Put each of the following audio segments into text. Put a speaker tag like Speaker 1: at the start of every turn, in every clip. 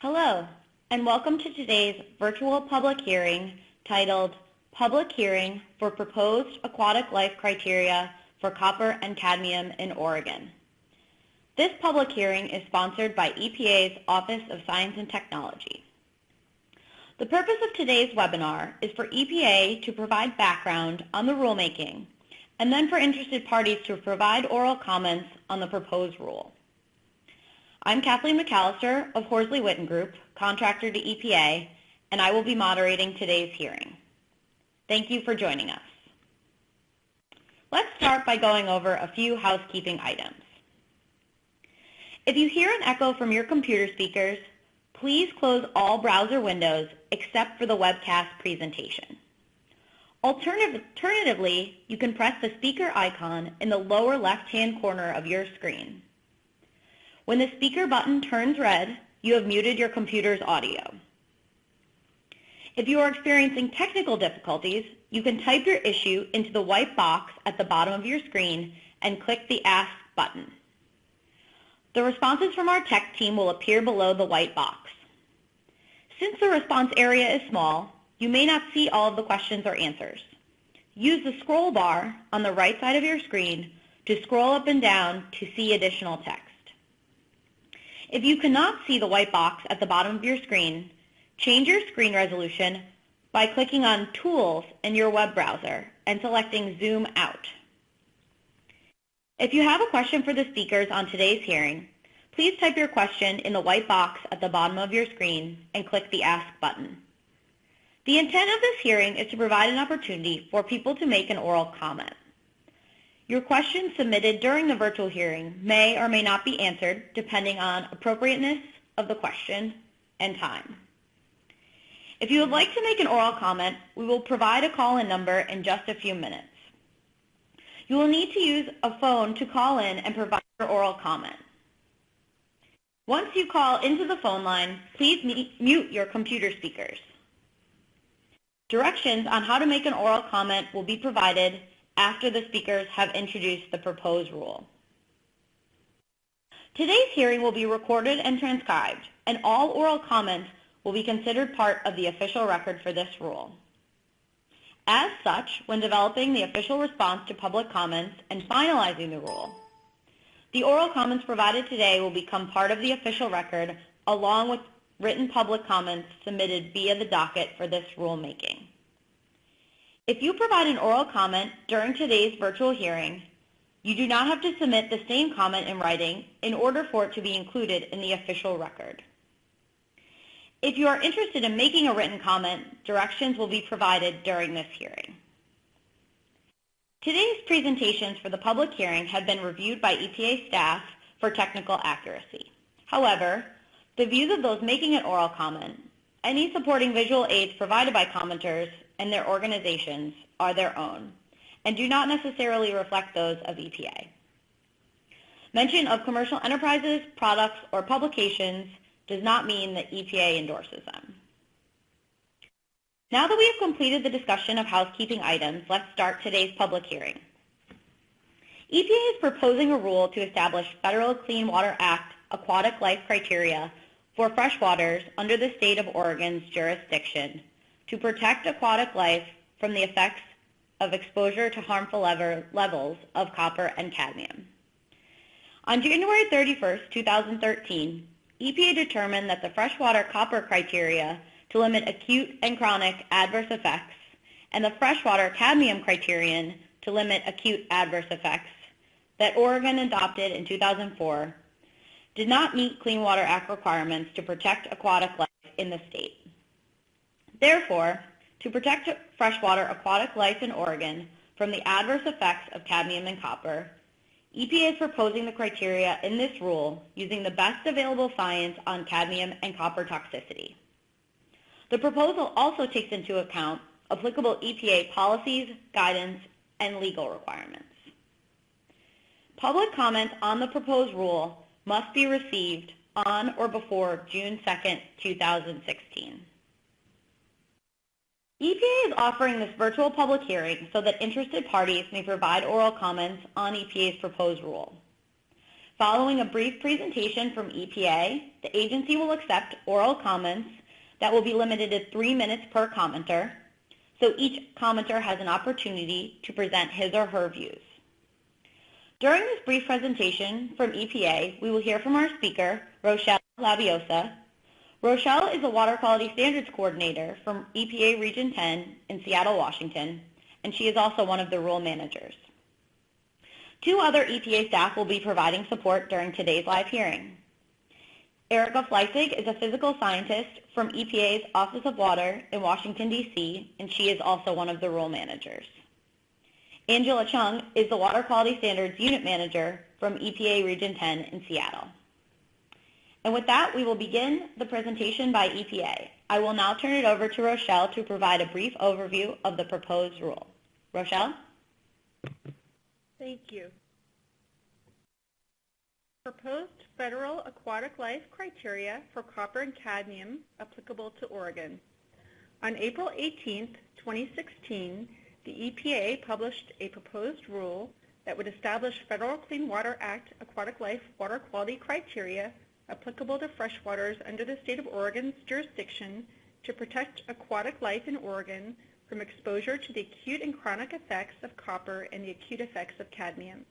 Speaker 1: Hello, and welcome to today's virtual public hearing titled Public Hearing for Proposed Aquatic Life Criteria for Copper and Cadmium in Oregon. This public hearing is sponsored by EPA's Office of Science and Technology. The purpose of today's webinar is for EPA to provide background on the rulemaking and then for interested parties to provide oral comments on the proposed rule. I'm Kathleen McAllister of Horsley Witten Group, contractor to EPA, and I will be moderating today's hearing. Thank you for joining us. Let's start by going over a few housekeeping items. If you hear an echo from your computer speakers, please close all browser windows except for the webcast presentation. Alternatively, you can press the speaker icon in the lower left-hand corner of your screen. When the speaker button turns red, you have muted your computer's audio. If you are experiencing technical difficulties, you can type your issue into the white box at the bottom of your screen and click the Ask button. The responses from our tech team will appear below the white box. Since the response area is small, you may not see all of the questions or answers. Use the scroll bar on the right side of your screen to scroll up and down to see additional text. If you cannot see the white box at the bottom of your screen, change your screen resolution by clicking on Tools in your web browser and selecting Zoom Out. If you have a question for the speakers on today's hearing, please type your question in the white box at the bottom of your screen and click the Ask button. The intent of this hearing is to provide an opportunity for people to make an oral comment. Your questions submitted during the virtual hearing may or may not be answered depending on appropriateness of the question and time. If you would like to make an oral comment, we will provide a call-in number in just a few minutes. You will need to use a phone to call in and provide your oral comment. Once you call into the phone line, please mute your computer speakers. Directions on how to make an oral comment will be provided after the speakers have introduced the proposed rule. Today's hearing will be recorded and transcribed, and all oral comments will be considered part of the official record for this rule. As such, when developing the official response to public comments and finalizing the rule, the oral comments provided today will become part of the official record along with written public comments submitted via the docket for this rulemaking. If you provide an oral comment during today's virtual hearing, you do not have to submit the same comment in writing in order for it to be included in the official record. If you are interested in making a written comment, directions will be provided during this hearing. Today's presentations for the public hearing have been reviewed by EPA staff for technical accuracy. However, the views of those making an oral comment, any supporting visual aids provided by commenters, and their organizations are their own and do not necessarily reflect those of EPA. Mention of commercial enterprises, products, or publications does not mean that EPA endorses them. Now that we have completed the discussion of housekeeping items, let's start today's public hearing. EPA is proposing a rule to establish Federal Clean Water Act aquatic life criteria for freshwaters under the state of Oregon's jurisdiction to protect aquatic life from the effects of exposure to harmful levels of copper and cadmium. On January 31, 2013, EPA determined that the freshwater copper criteria to limit acute and chronic adverse effects and the freshwater cadmium criterion to limit acute adverse effects that Oregon adopted in 2004 did not meet Clean Water Act requirements to protect aquatic life in the state. Therefore, to protect freshwater aquatic life in Oregon from the adverse effects of cadmium and copper, EPA is proposing the criteria in this rule using the best available science on cadmium and copper toxicity. The proposal also takes into account applicable EPA policies, guidance, and legal requirements. Public comments on the proposed rule must be received on or before June 2, 2016. EPA is offering this virtual public hearing so that interested parties may provide oral comments on EPA's proposed rule. Following a brief presentation from EPA, the agency will accept oral comments that will be limited to 3 minutes per commenter, so each commenter has an opportunity to present his or her views. During this brief presentation from EPA, we will hear from our speaker, Rochelle Labiosa. Rochelle is a Water Quality Standards Coordinator from EPA Region 10 in Seattle, Washington, and she is also one of the rule managers. 2 other EPA staff will be providing support during today's live hearing. Erica Fleissig is a physical scientist from EPA's Office of Water in Washington, D.C., and she is also one of the rule managers. Angela Chung is the Water Quality Standards Unit Manager from EPA Region 10 in Seattle. And with that, we will begin the presentation by EPA. I will now turn it over to Rochelle to provide a brief overview of the proposed rule. Rochelle?
Speaker 2: Thank you. Proposed federal aquatic life criteria for copper and cadmium applicable to Oregon. On April 18, 2016, the EPA published a proposed rule that would establish Federal Clean Water Act aquatic life water quality criteria applicable to freshwaters under the state of Oregon's jurisdiction to protect aquatic life in Oregon from exposure to the acute and chronic effects of copper and the acute effects of cadmium.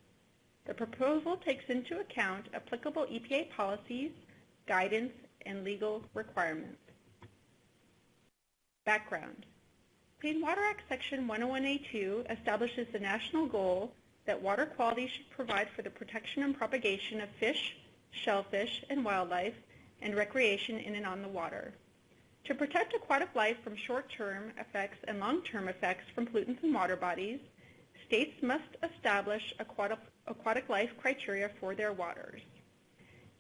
Speaker 2: The proposal takes into account applicable EPA policies, guidance, and legal requirements. Background. Clean Water Act Section 101A2 establishes the national goal that water quality should provide for the protection and propagation of fish, shellfish, and wildlife, and recreation in and on the water. To protect aquatic life from short-term effects and long-term effects from pollutants in water bodies, states must establish aquatic life criteria for their waters.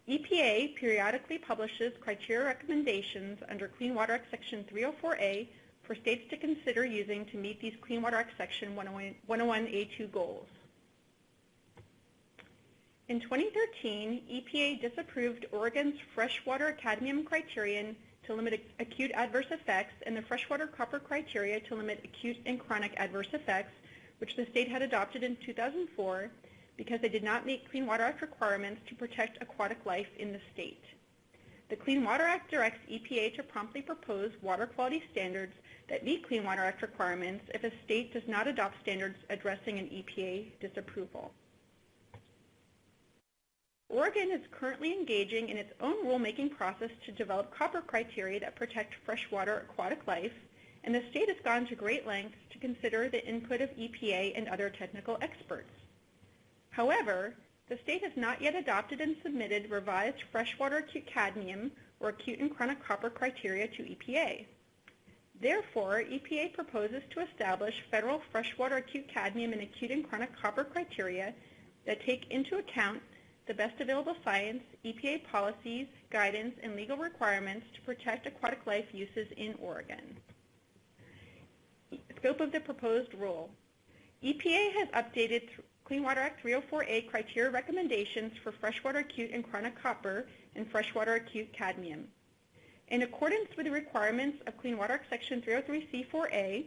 Speaker 2: EPA periodically publishes criteria recommendations under Clean Water Act Section 304A for states to consider using to meet these Clean Water Act Section 101A2 goals. In 2013, EPA disapproved Oregon's freshwater cadmium criterion to limit acute adverse effects and the freshwater copper criteria to limit acute and chronic adverse effects, which the state had adopted in 2004 because they did not meet Clean Water Act requirements to protect aquatic life in the state. The Clean Water Act directs EPA to promptly propose water quality standards that meet Clean Water Act requirements if a state does not adopt standards addressing an EPA disapproval. Oregon is currently engaging in its own rulemaking process to develop copper criteria that protect freshwater aquatic life, and the state has gone to great lengths to consider the input of EPA and other technical experts. However, the state has not yet adopted and submitted revised freshwater acute cadmium or acute and chronic copper criteria to EPA. Therefore, EPA proposes to establish federal freshwater acute cadmium and acute and chronic copper criteria that take into account the best available science, EPA policies, guidance, and legal requirements to protect aquatic life uses in Oregon. Scope of the proposed rule. EPA has updated Clean Water Act 304A criteria recommendations for freshwater acute and chronic copper and freshwater acute cadmium. In accordance with the requirements of Clean Water Act Section 303C4A,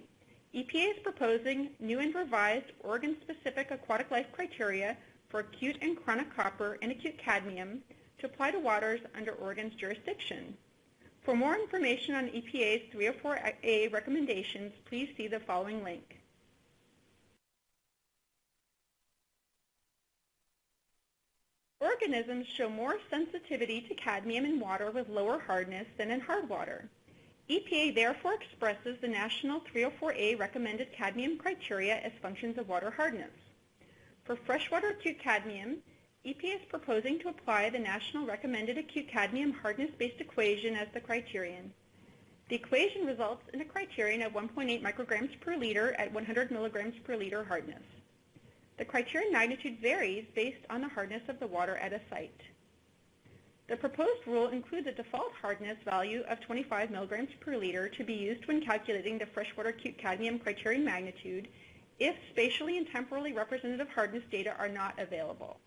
Speaker 2: EPA is proposing new and revised Oregon-specific aquatic life criteria for acute and chronic copper and acute cadmium to apply to waters under Oregon's jurisdiction. For more information on EPA's 304A recommendations, please see the following link. Organisms show more sensitivity to cadmium in water with lower hardness than in hard water. EPA therefore expresses the national 304A recommended cadmium criteria as functions of water hardness. For freshwater acute cadmium, EPA is proposing to apply the national recommended acute cadmium hardness-based equation as the criterion. The equation results in a criterion of 1.8 micrograms per liter at 100 milligrams per liter hardness. The criterion magnitude varies based on the hardness of the water at a site. The proposed rule includes a default hardness value of 25 milligrams per liter to be used when calculating the freshwater acute cadmium criterion magnitude if spatially and temporally representative hardness data are not available.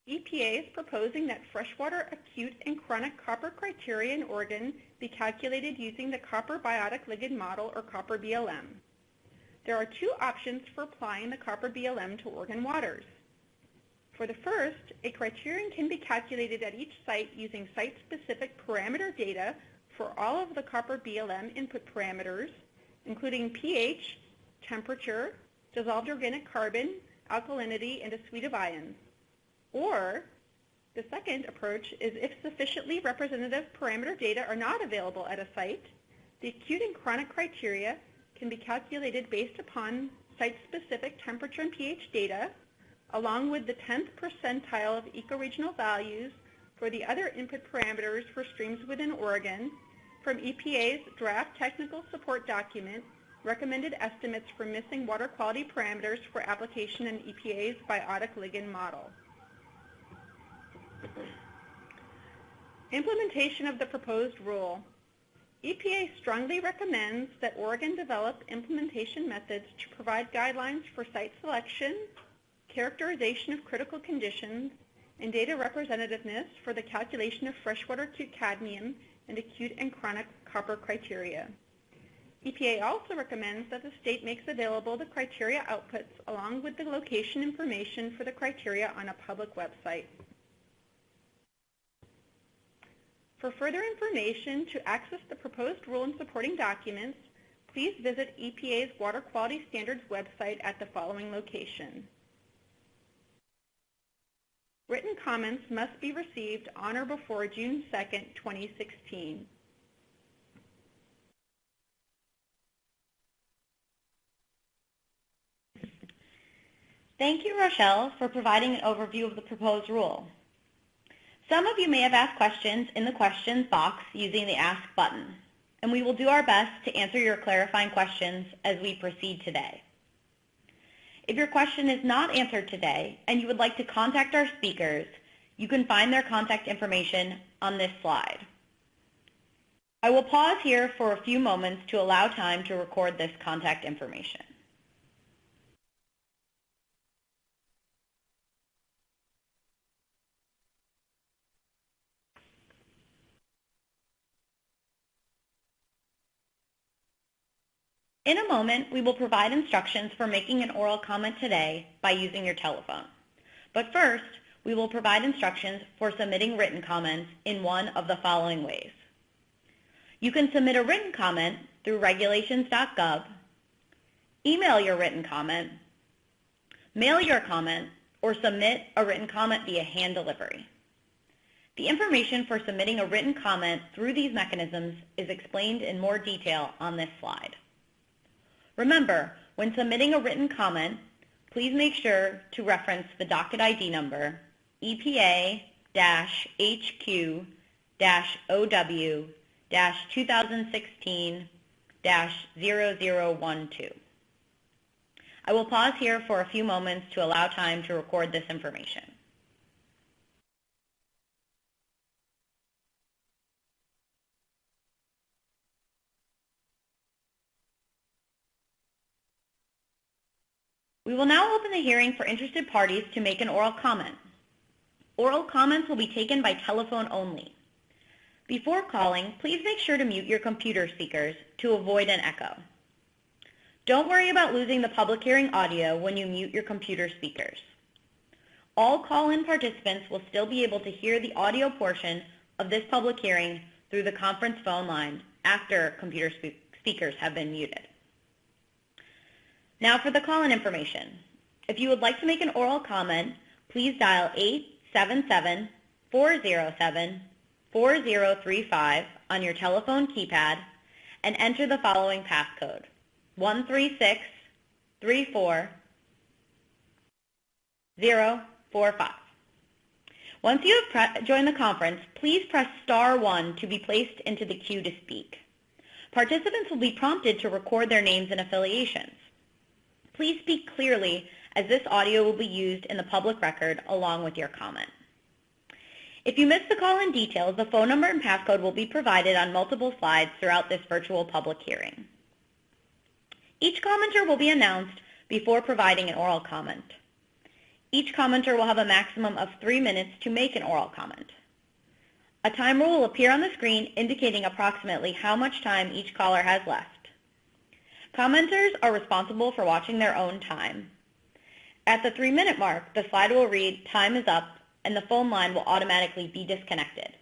Speaker 2: EPA is proposing that freshwater acute and chronic copper criteria in Oregon be calculated using the copper biotic ligand model, or copper BLM. There are two options for applying the copper BLM to Oregon waters. For the first, a criterion can be calculated at each site using site-specific parameter data for all of the copper BLM input parameters, including pH, temperature, dissolved organic carbon, alkalinity, and a suite of ions. Or, the second approach is if sufficiently representative parameter data are not available at a site, the acute and chronic criteria can be calculated based upon site-specific temperature and pH data, along with the 10th percentile of ecoregional values for the other input parameters for streams within Oregon from EPA's draft technical support document, recommended estimates for missing water quality parameters for application in EPA's biotic ligand model. Implementation of the proposed rule. EPA strongly recommends that Oregon develop implementation methods to provide guidelines for site selection, characterization of critical conditions, and data representativeness for the calculation of freshwater acute cadmium and acute and chronic copper criteria. EPA also recommends that the state makes available the criteria outputs along with the location information for the criteria on a public website. For further information to access the proposed rule and supporting documents, please visit EPA's Water Quality Standards website at the following location. Written comments must be received on or before June 2nd, 2016.
Speaker 1: Thank you, Rochelle, for providing an overview of the proposed rule. Some of you may have asked questions in the questions box using the Ask button, and we will do our best to answer your clarifying questions as we proceed today. If your question is not answered today and you would like to contact our speakers, you can find their contact information on this slide. I will pause here for a few moments to allow time to record this contact information. In a moment, we will provide instructions for making an oral comment today by using your telephone. But first, we will provide instructions for submitting written comments in one of the following ways. You can submit a written comment through regulations.gov, email your written comment, mail your comment, or submit a written comment via hand delivery. The information for submitting a written comment through these mechanisms is explained in more detail on this slide. Remember, when submitting a written comment, please make sure to reference the docket ID number EPA-HQ-OW-2016-0012. I will pause here for a few moments to allow time to record this information. We will now open the hearing for interested parties to make an oral comment. Oral comments will be taken by telephone only. Before calling, please make sure to mute your computer speakers to avoid an echo. Don't worry about losing the public hearing audio when you mute your computer speakers. All call-in participants will still be able to hear the audio portion of this public hearing through the conference phone line after computer speakers have been muted. Now for the call-in information. If you would like to make an oral comment, please dial 877-407-4035 on your telephone keypad and enter the following passcode, 13634045. Once you have joined the conference, please press *1 to be placed into the queue to speak. Participants will be prompted to record their names and affiliations. Please speak clearly, as this audio will be used in the public record along with your comment. If you missed the call-in details, the phone number and passcode will be provided on multiple slides throughout this virtual public hearing. Each commenter will be announced before providing an oral comment. Each commenter will have a maximum of 3 minutes to make an oral comment. A timer will appear on the screen indicating approximately how much time each caller has left. Commenters are responsible for watching their own time. At the 3-minute mark, the slide will read, "Time is up," and the phone line will automatically be disconnected.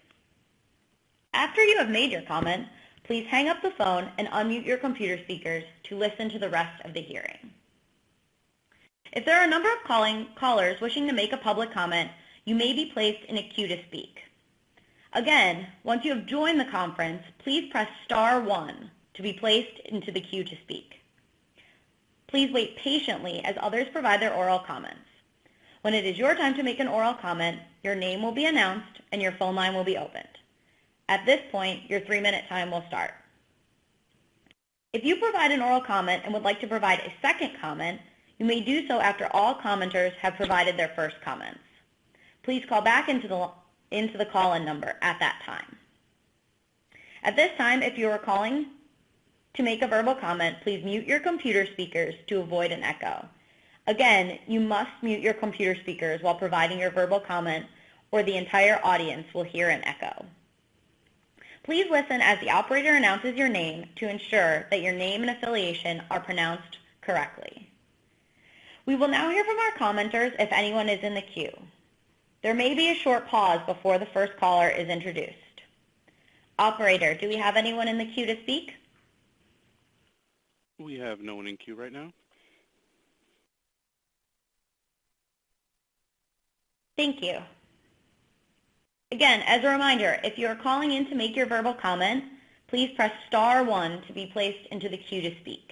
Speaker 1: After you have made your comment, please hang up the phone and unmute your computer speakers to listen to the rest of the hearing. If there are a number of callers wishing to make a public comment, you may be placed in a queue to speak. Again, once you have joined the conference, please press *1 to be placed into the queue to speak. Please wait patiently as others provide their oral comments. When it is your time to make an oral comment, your name will be announced and your phone line will be opened. At this point, your 3-minute time will start. If you provide an oral comment and would like to provide a second comment, you may do so after all commenters have provided their first comments. Please call back into the call-in number at that time. At this time, if you are calling to make a verbal comment, please mute your computer speakers to avoid an echo. Again, you must mute your computer speakers while providing your verbal comment, or the entire audience will hear an echo. Please listen as the operator announces your name to ensure that your name and affiliation are pronounced correctly. We will now hear from our commenters if anyone is in the queue. There may be a short pause before the first caller is introduced. Operator, do we have anyone in the queue to speak?
Speaker 3: We have no one in queue right now.
Speaker 1: Thank you. Again, as a reminder, if you are calling in to make your verbal comment, please press *1 to be placed into the queue to speak.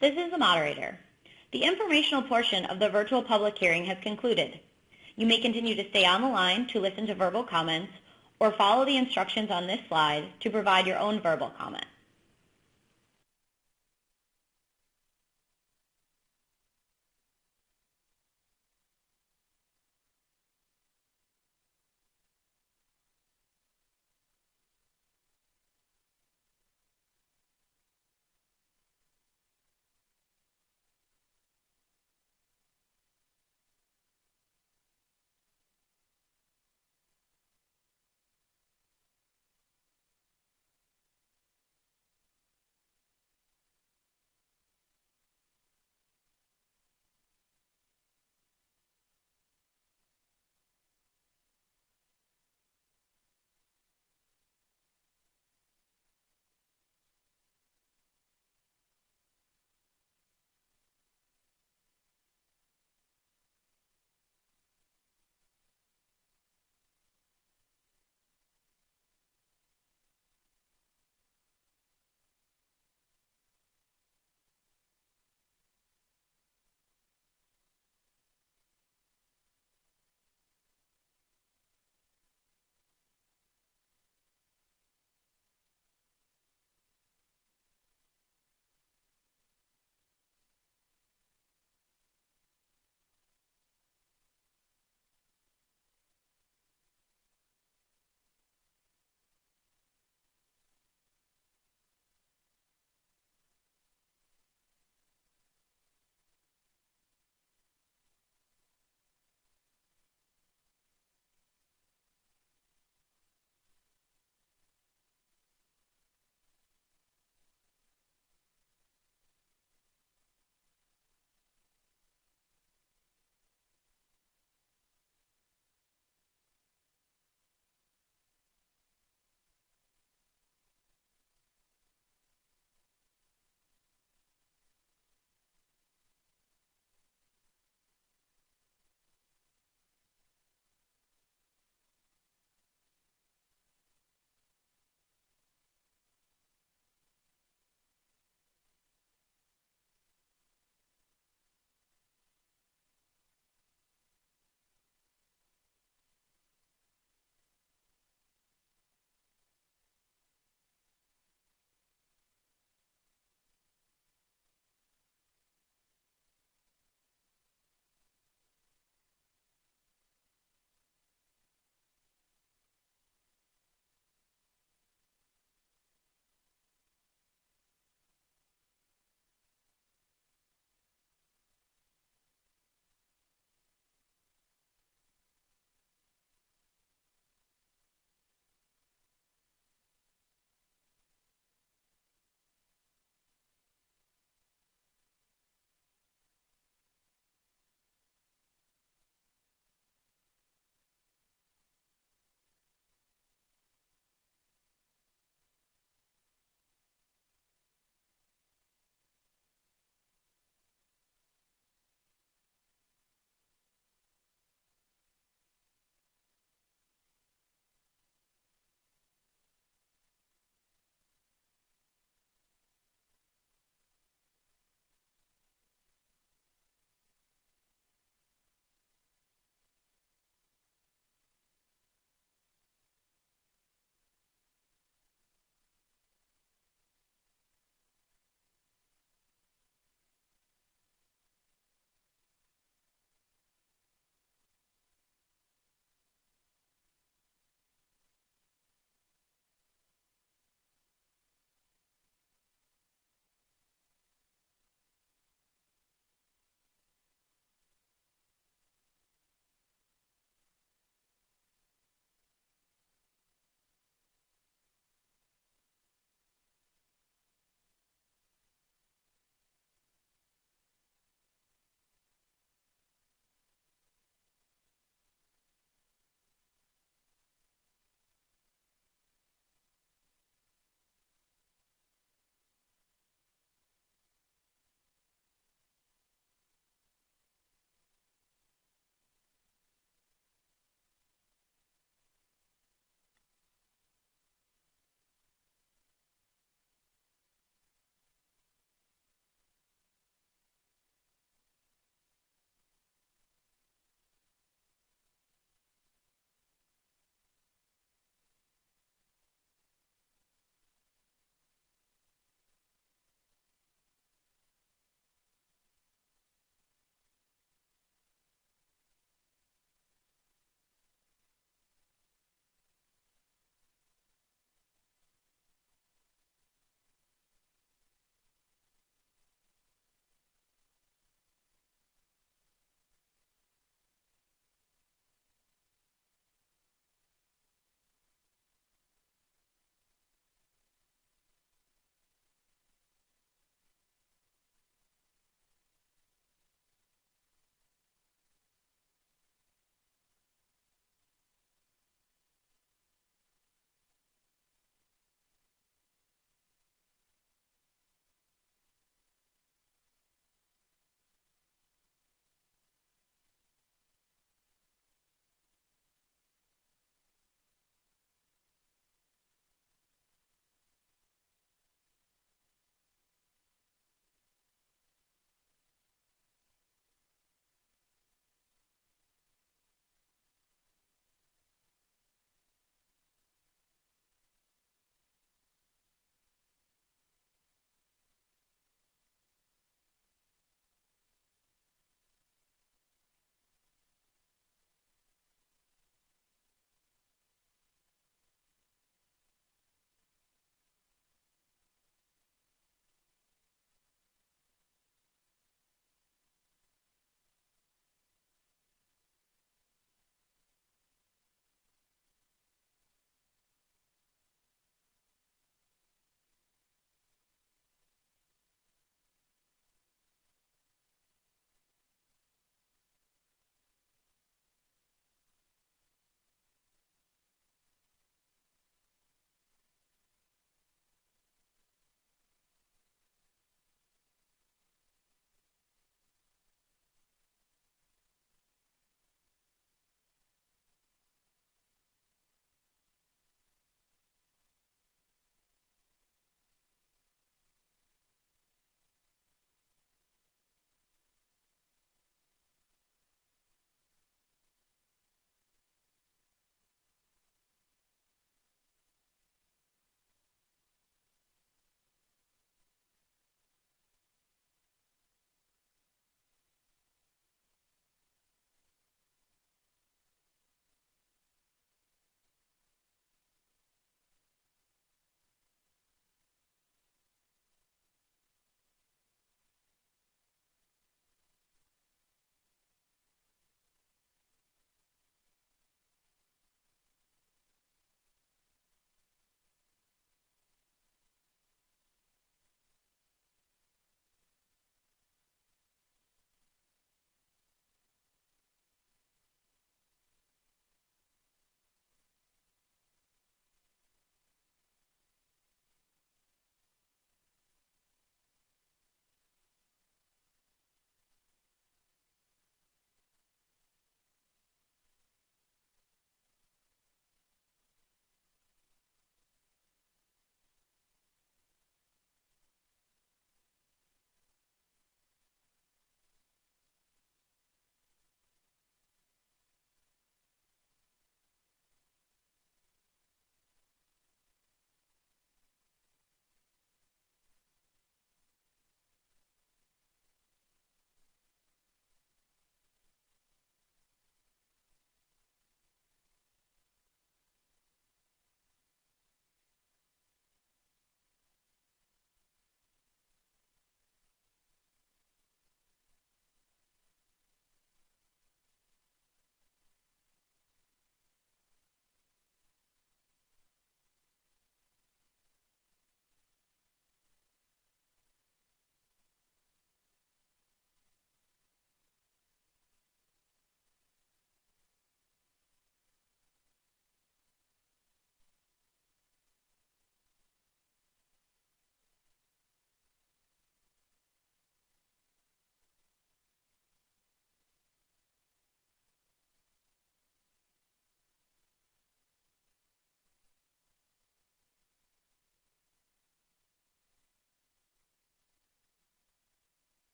Speaker 1: This is the moderator. The informational portion of the virtual public hearing has concluded. You may continue to stay on the line to listen to verbal comments or follow the instructions on this slide to provide your own verbal comment.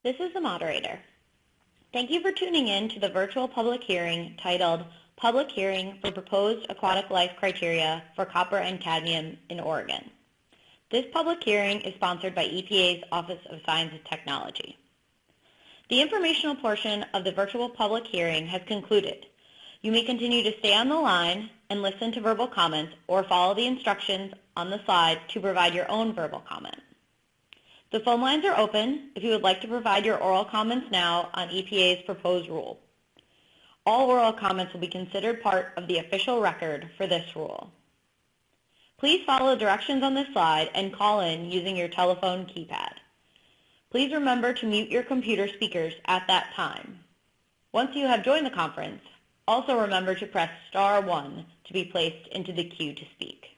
Speaker 1: This is the moderator. Thank you for tuning in to the virtual public hearing titled Public Hearing for Proposed Aquatic Life Criteria for Copper and Cadmium in Oregon. This public hearing is sponsored by EPA's Office of Science and Technology. The informational portion of the virtual public hearing has concluded. You may continue to stay on the line and listen to verbal comments or follow the instructions on the slide to provide your own verbal comment. The phone lines are open if you would like to provide your oral comments now on EPA's proposed rule. All oral comments will be considered part of the official record for this rule. Please follow the directions on this slide and call in using your telephone keypad. Please remember to mute your computer speakers at that time. Once you have joined the conference, also remember to press star 1 to be placed into the queue to speak.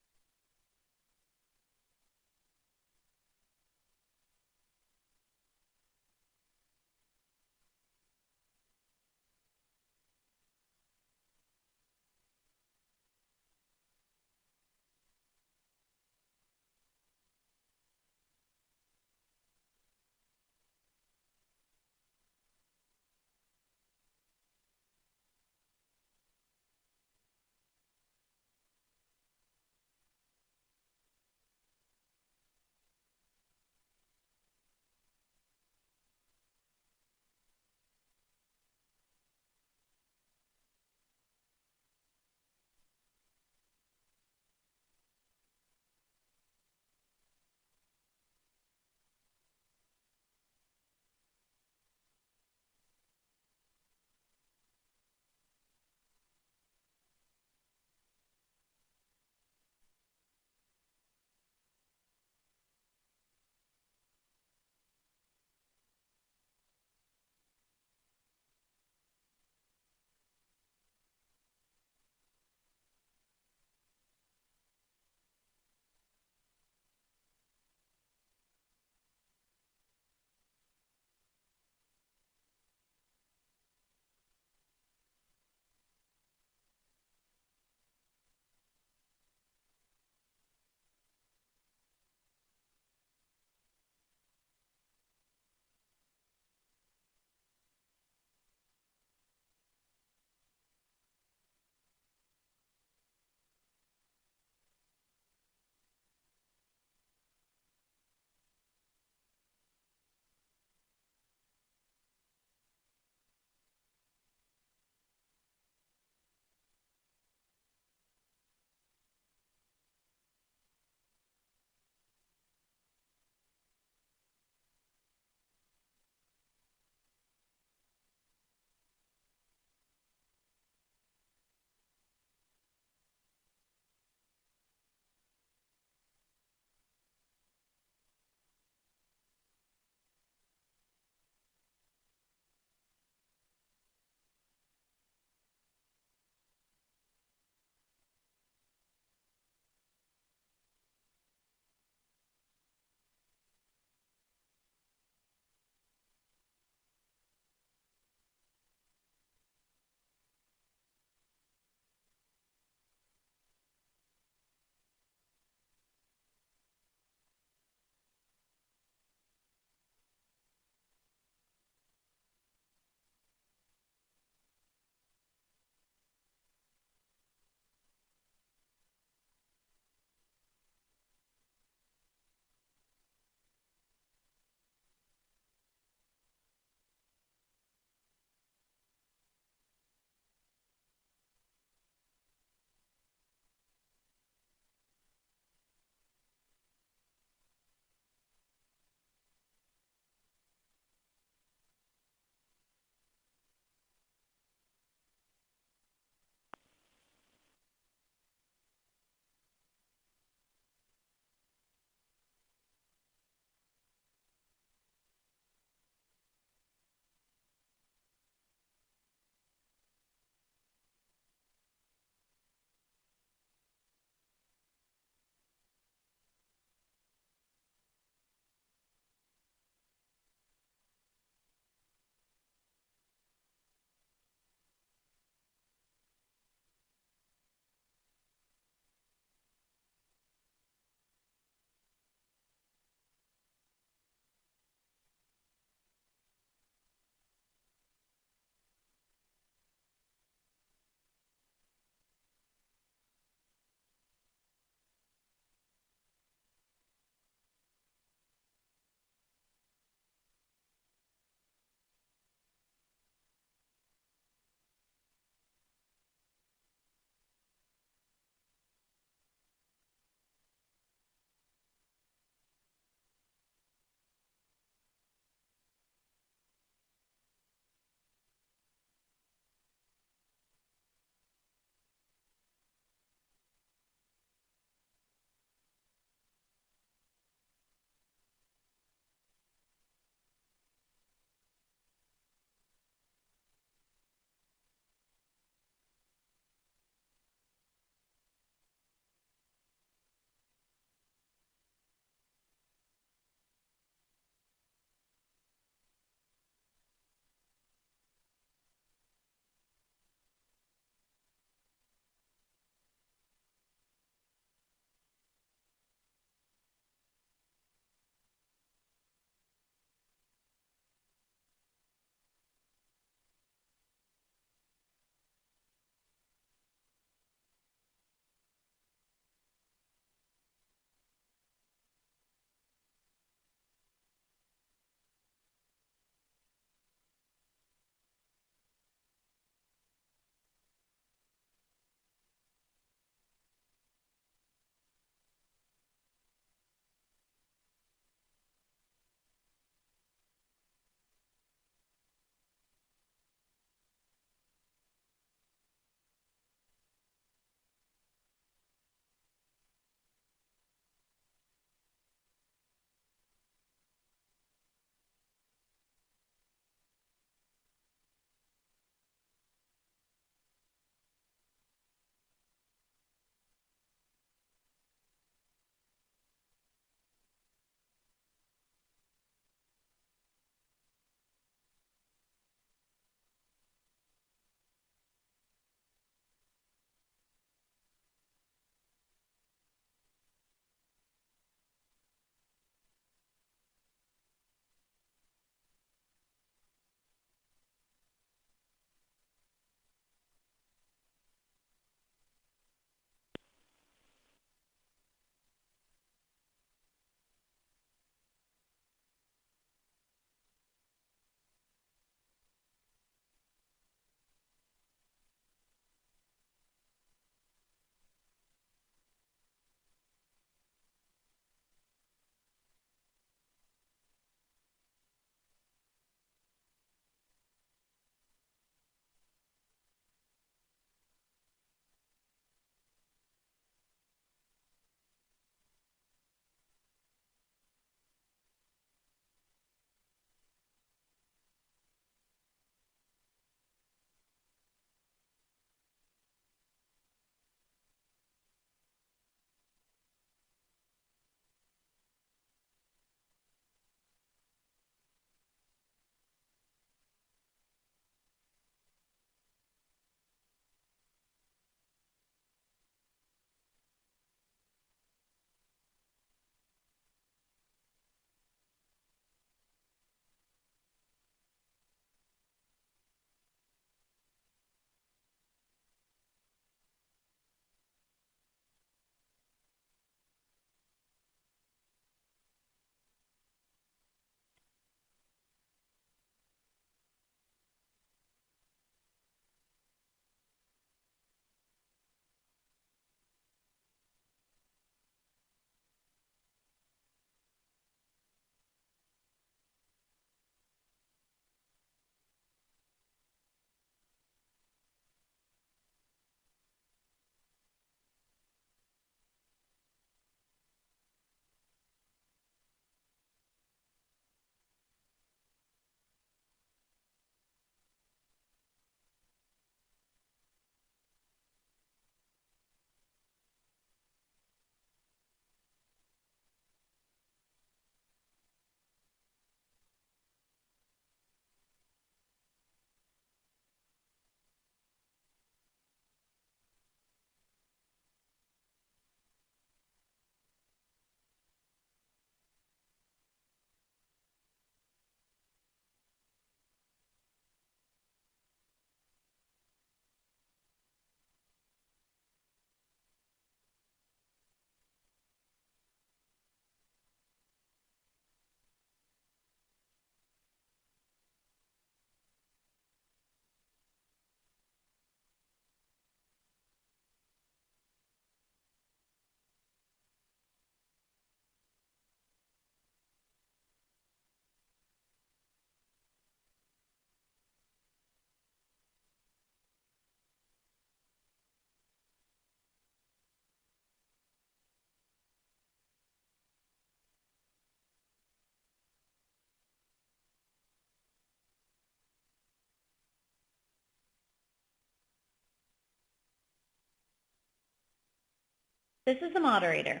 Speaker 1: This is the moderator.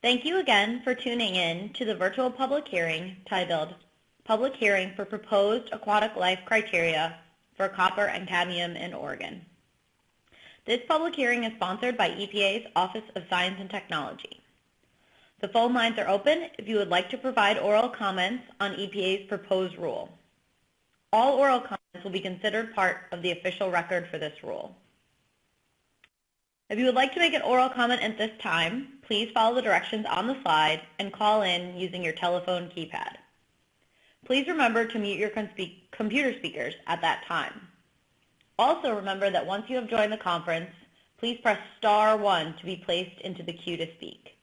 Speaker 1: Thank you again for tuning in to the virtual public hearing titled Public Hearing for Proposed Aquatic Life Criteria for Copper and Cadmium in Oregon. This public hearing is sponsored by EPA's Office of Science and Technology. The phone lines are open if you would like to provide oral comments on EPA's proposed rule. All oral comments will be considered part of the official record for this rule. If you would like to make an oral comment at this time, please follow the directions on the slide and call in using your telephone keypad. Please remember to mute your computer speakers at that time. Also remember that once you have joined the conference, please press *1 to be placed into the queue to speak.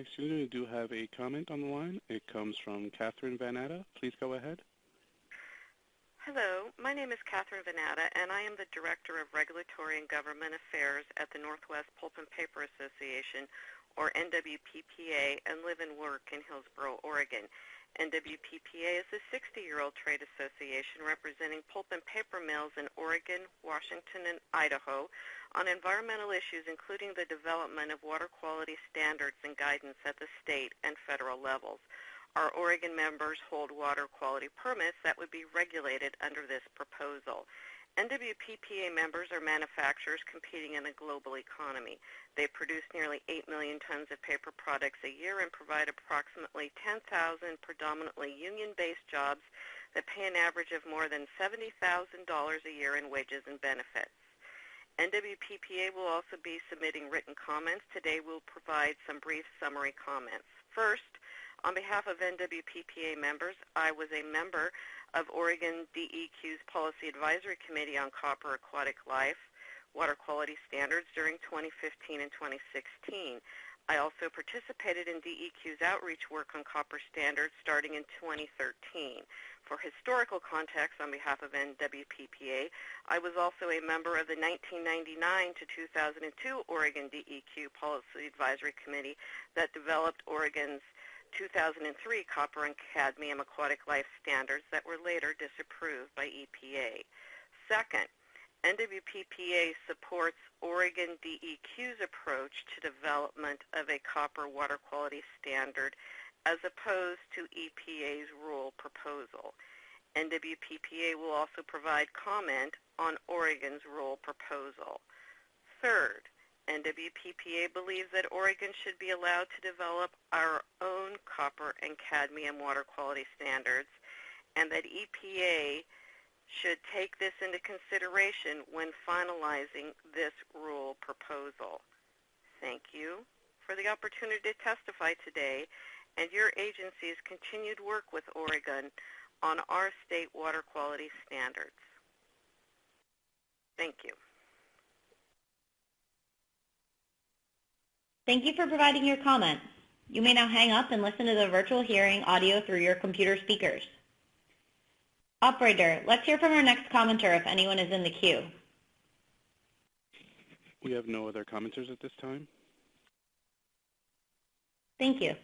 Speaker 3: Excuse me, we do have a comment on the line. It comes from Catherine Van Atta. Please go ahead.
Speaker 4: Hello, my name is Catherine Van Atta, and I am the Director of Regulatory and Government Affairs at the Northwest Pulp and Paper Association, or NWPPA, and live and work in Hillsboro, Oregon. NWPPA is a 60-year-old trade association representing pulp and paper mills in Oregon, Washington, and Idaho on environmental issues including the development of water quality standards and guidance at the state and federal levels. Our Oregon members hold water quality permits that would be regulated under this proposal. NWPPA members are manufacturers competing in a global economy. They produce nearly 8 million tons of paper products a year and provide approximately 10,000 predominantly union-based jobs that pay an average of more than $70,000 a year in wages and benefits. NWPPA will also be submitting written comments. Today we'll provide some brief summary comments. First, on behalf of NWPPA members, I was a member of Oregon DEQ's Policy Advisory Committee on Copper Aquatic Life Water Quality Standards during 2015 and 2016. I also participated in DEQ's outreach work on copper standards starting in 2013. For historical context, on behalf of NWPPA, I was also a member of the 1999 to 2002 Oregon DEQ Policy Advisory Committee that developed Oregon's 2003 copper and cadmium aquatic life standards that were later disapproved by EPA. Second, NWPPA supports Oregon DEQ's approach to development of a copper water quality standard as opposed to EPA's rule proposal. NWPPA will also provide comment on Oregon's rule proposal. Third, NWPPA believes that Oregon should be allowed to develop our own copper and cadmium water quality standards, and that EPA should take this into consideration when finalizing this rule proposal. Thank you for the opportunity to testify today and your agency's continued work with Oregon on our state water quality standards. Thank you.
Speaker 1: Thank you for providing your comments. You may now hang up and listen to the virtual hearing audio through your computer speakers. Operator, let's hear from our next commenter if anyone is in the queue.
Speaker 3: We have no other commenters at this time.
Speaker 1: Thank you.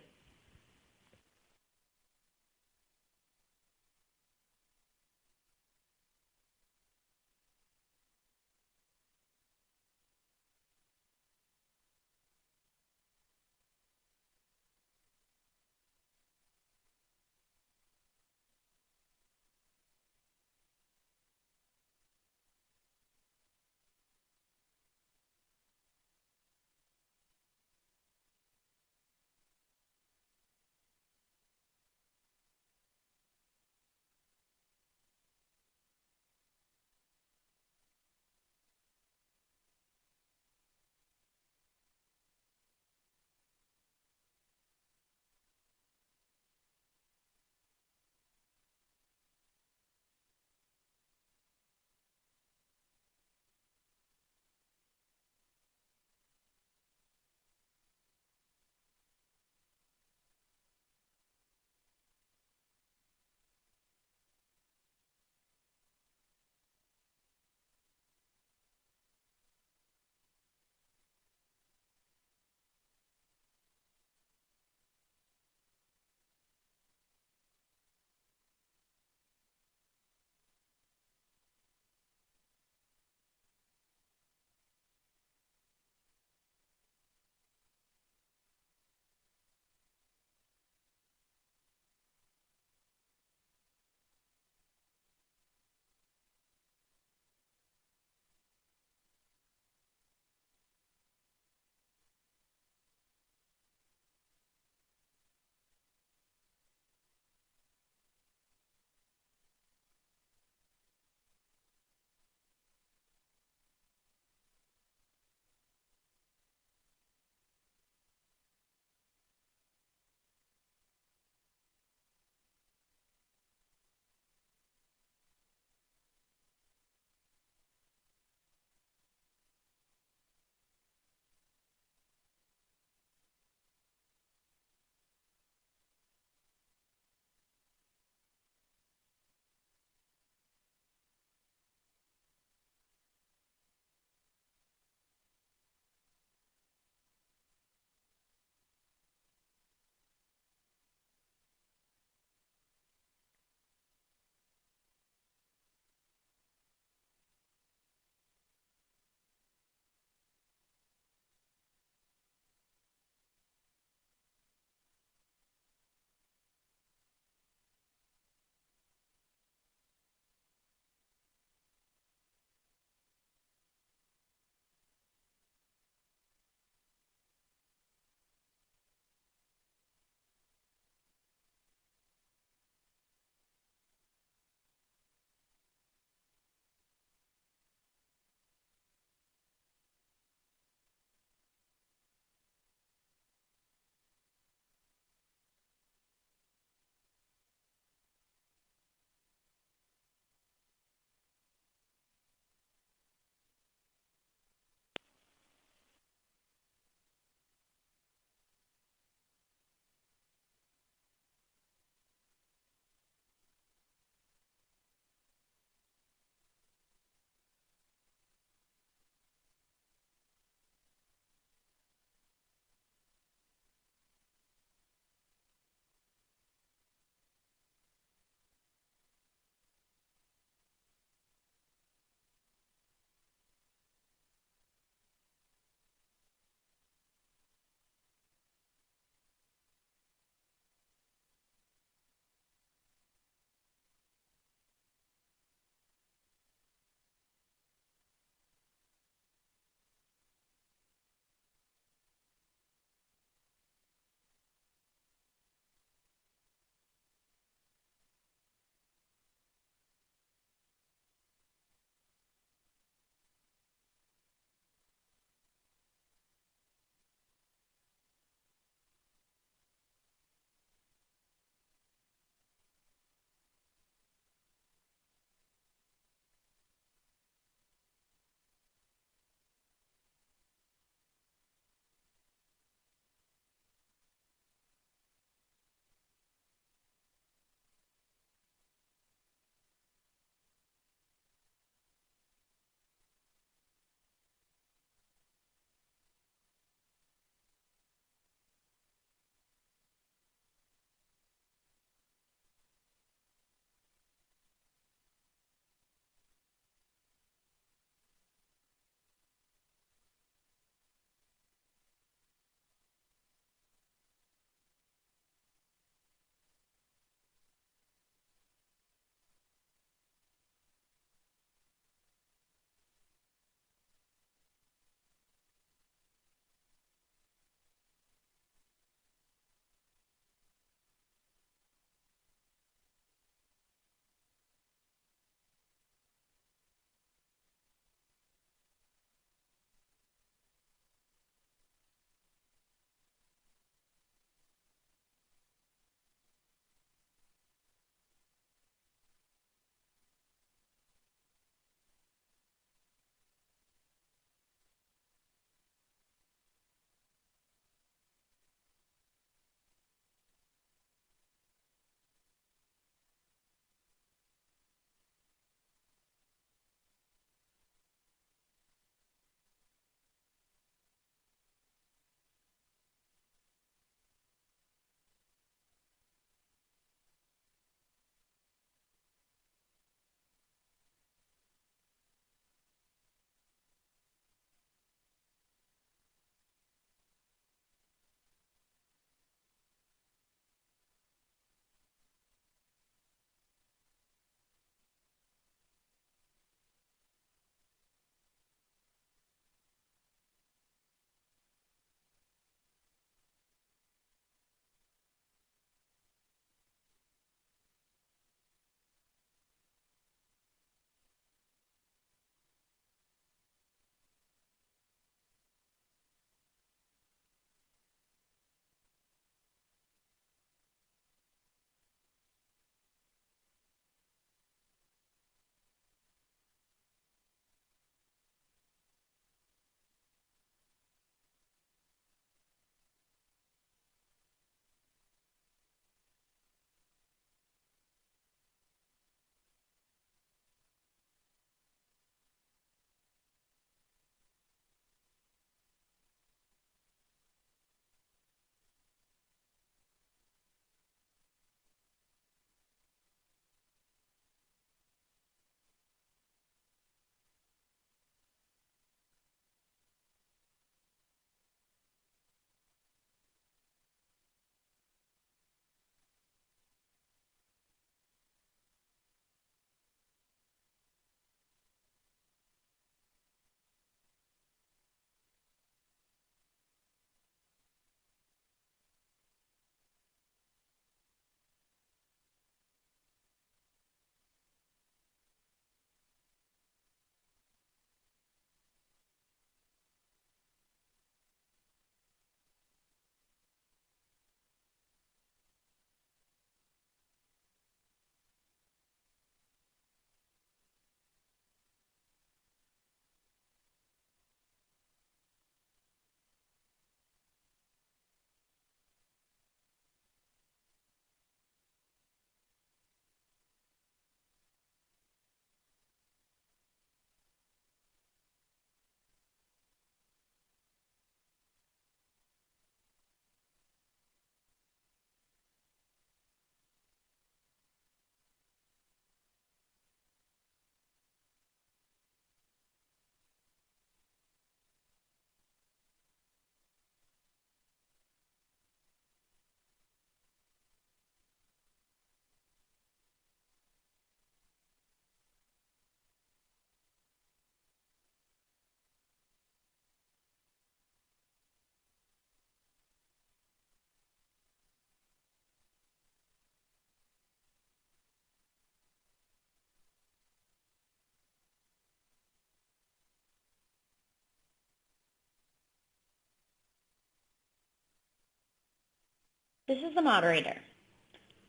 Speaker 1: This is the moderator.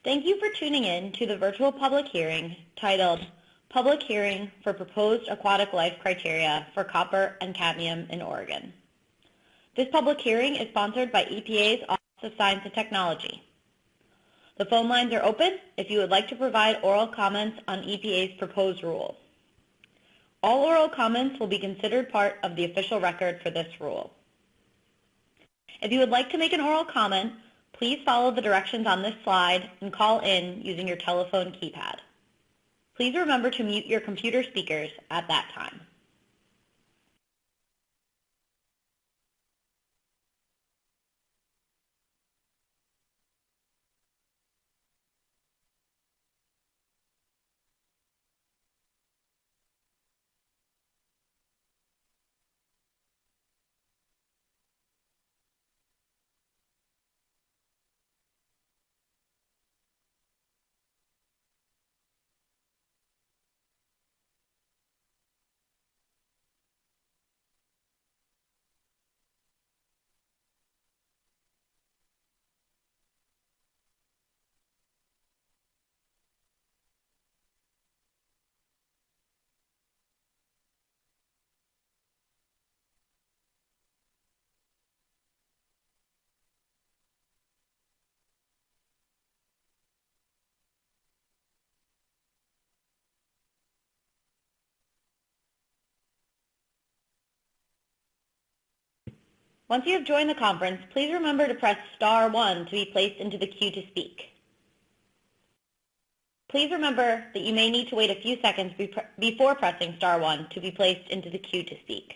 Speaker 1: Thank you for tuning in to the virtual public hearing titled Public Hearing for Proposed Aquatic Life Criteria for Copper and Cadmium in Oregon. This public hearing is sponsored by EPA's Office of Science and Technology. The phone lines are open if you would like to provide oral comments on EPA's proposed rule. All oral comments will be considered part of the official record for this rule. If you would like to make an oral comment, please follow the directions on this slide and call in using your telephone keypad. Please remember to mute your computer speakers at that time. Once you have joined the conference, please remember to press *1 to be placed into the queue to speak. Please remember that you may need to wait a few seconds before pressing *1 to be placed into the queue to speak.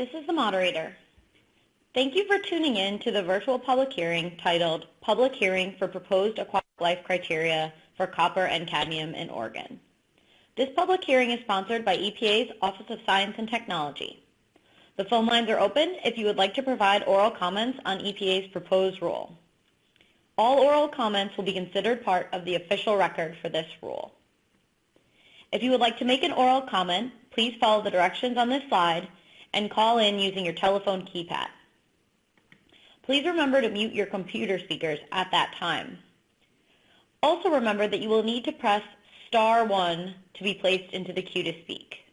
Speaker 1: This is the moderator. Thank you for tuning in to the virtual public hearing titled Public Hearing for Proposed Aquatic Life Criteria for Copper and Cadmium in Oregon. This public hearing is sponsored by EPA's Office of Science and Technology. The phone lines are open if you would like to provide oral comments on EPA's proposed rule. All oral comments will be considered part of the official record for this rule. If you would like to make an oral comment, please follow the directions on this slide and call in using your telephone keypad. Please remember to mute your computer speakers at that time. Also remember that you will need to press star 1 to be placed into the queue to speak.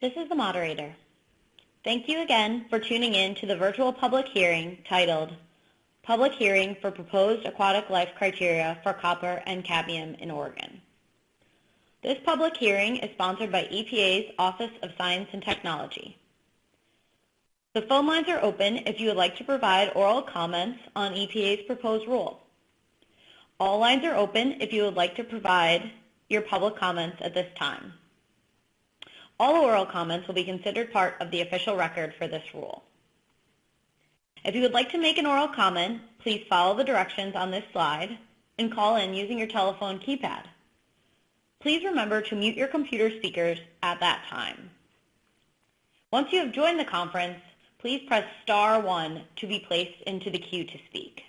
Speaker 1: This is the moderator. Thank you again for tuning in to the virtual public hearing titled Public Hearing for Proposed Aquatic Life Criteria for Copper and Cadmium in Oregon. This public hearing is sponsored by EPA's Office of Science and Technology. The phone lines are open if you would like to provide oral comments on EPA's proposed rule. All lines are open if you would like to provide your public comments at this time. All oral comments will be considered part of the official record for this rule. If you would like to make an oral comment, please follow the directions on this slide and call in using your telephone keypad. Please remember to mute your computer speakers at that time. Once you have joined the conference, please press star 1 to be placed into the queue to speak.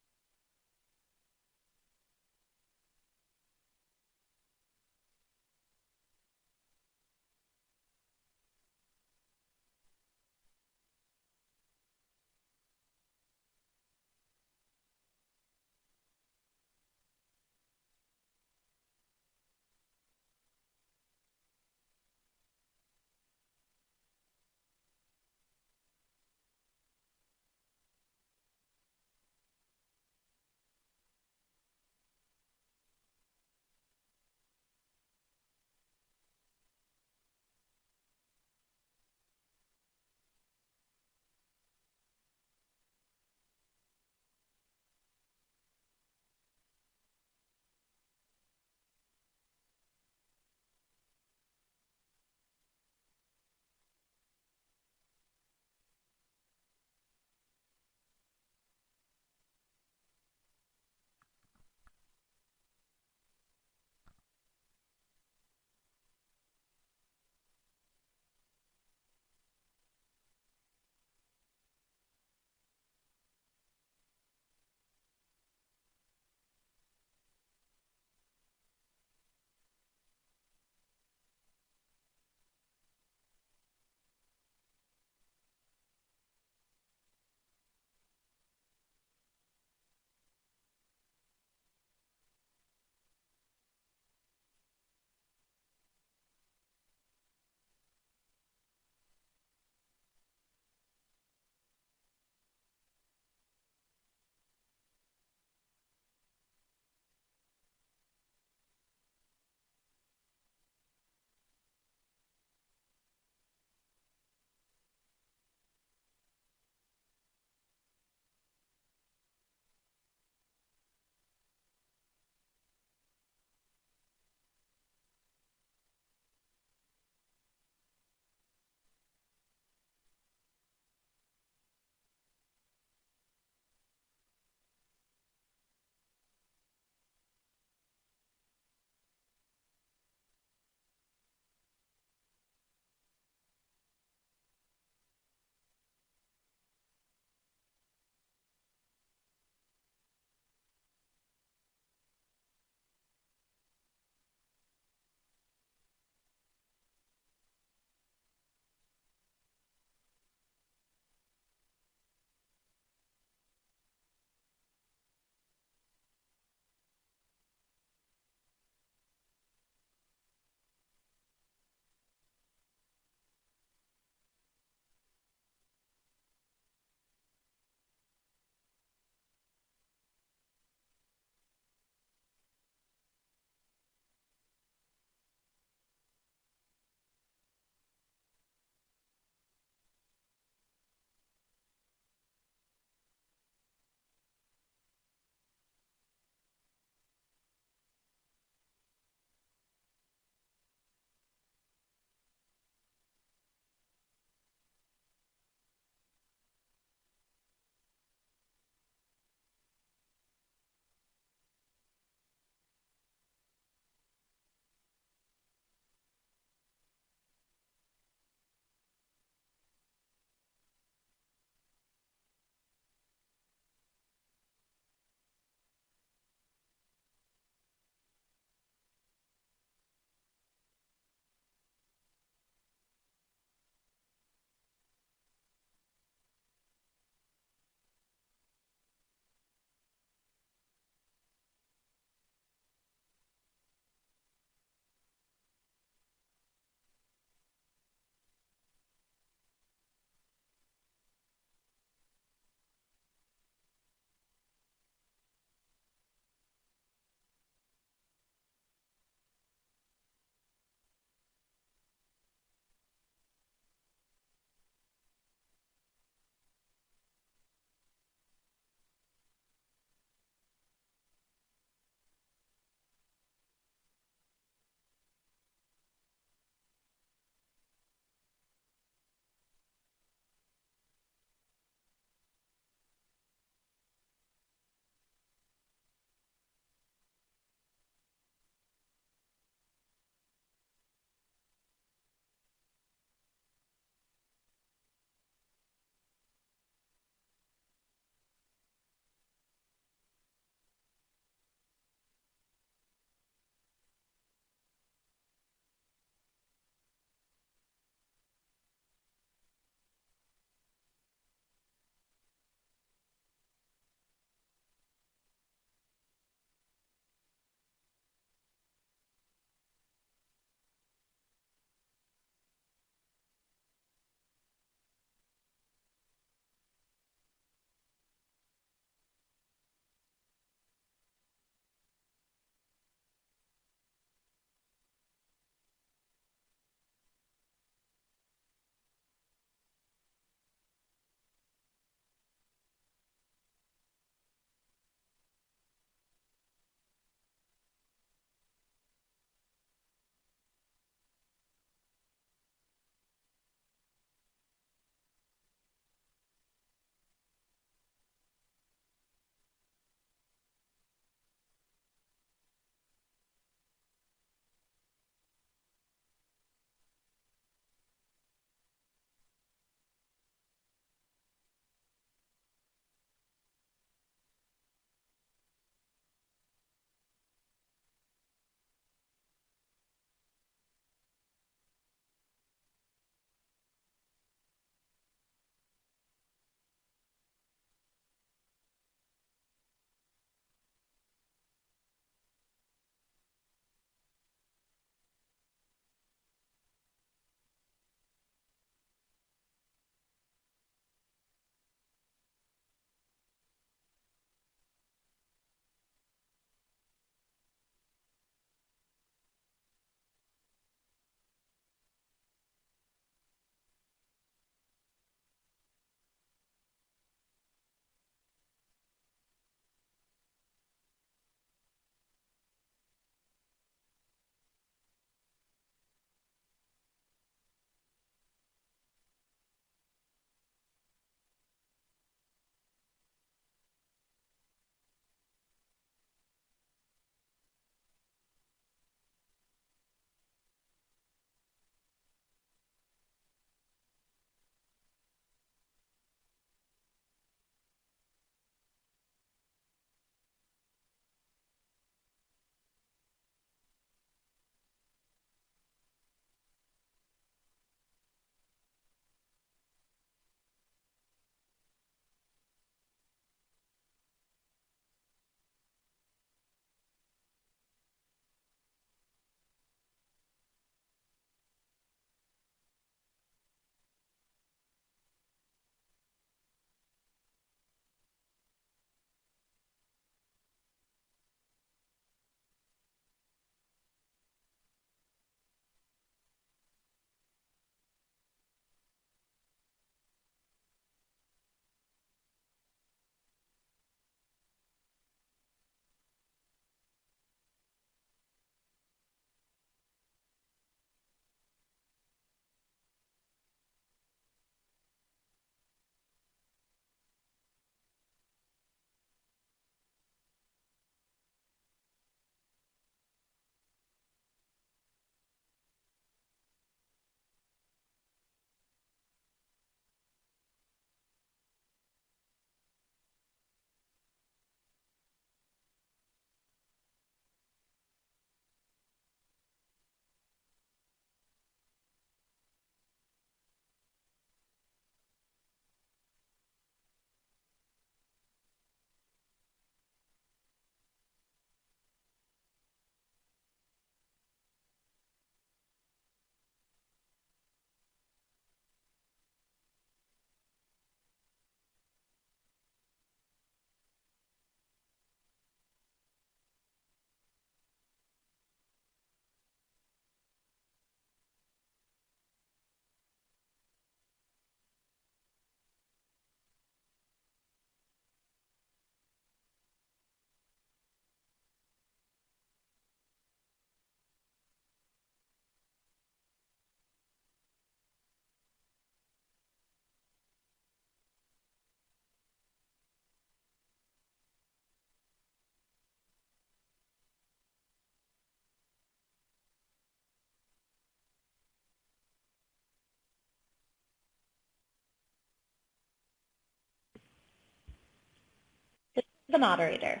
Speaker 1: The moderator.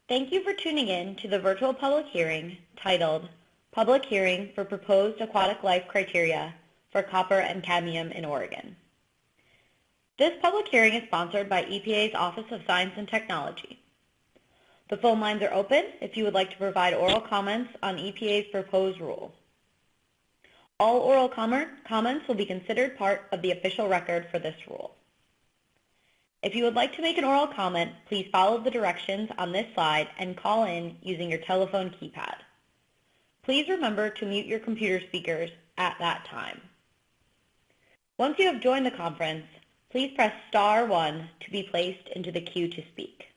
Speaker 1: Thank you for tuning in to the virtual public hearing titled Public Hearing for Proposed Aquatic Life Criteria for Copper and Cadmium in Oregon. This public hearing is sponsored by EPA's Office of Science and Technology. The phone lines are open if you would like to provide oral comments on EPA's proposed rule. All oral comments will be considered part of the official record for this rule. If you would like to make an oral comment, please follow the directions on this slide and call in using your telephone keypad. Please remember to mute your computer speakers at that time. Once you have joined the conference, please press star 1 to be placed into the queue to speak.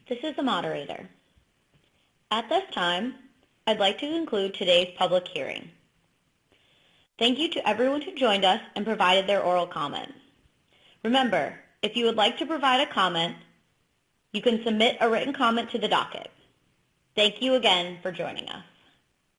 Speaker 1: This is the moderator. At this time, I'd like to conclude today's public hearing. Thank you to everyone who joined us and provided their oral comment. Remember, if you would like to provide a comment, you can submit a written comment to the docket. Thank you again for joining us.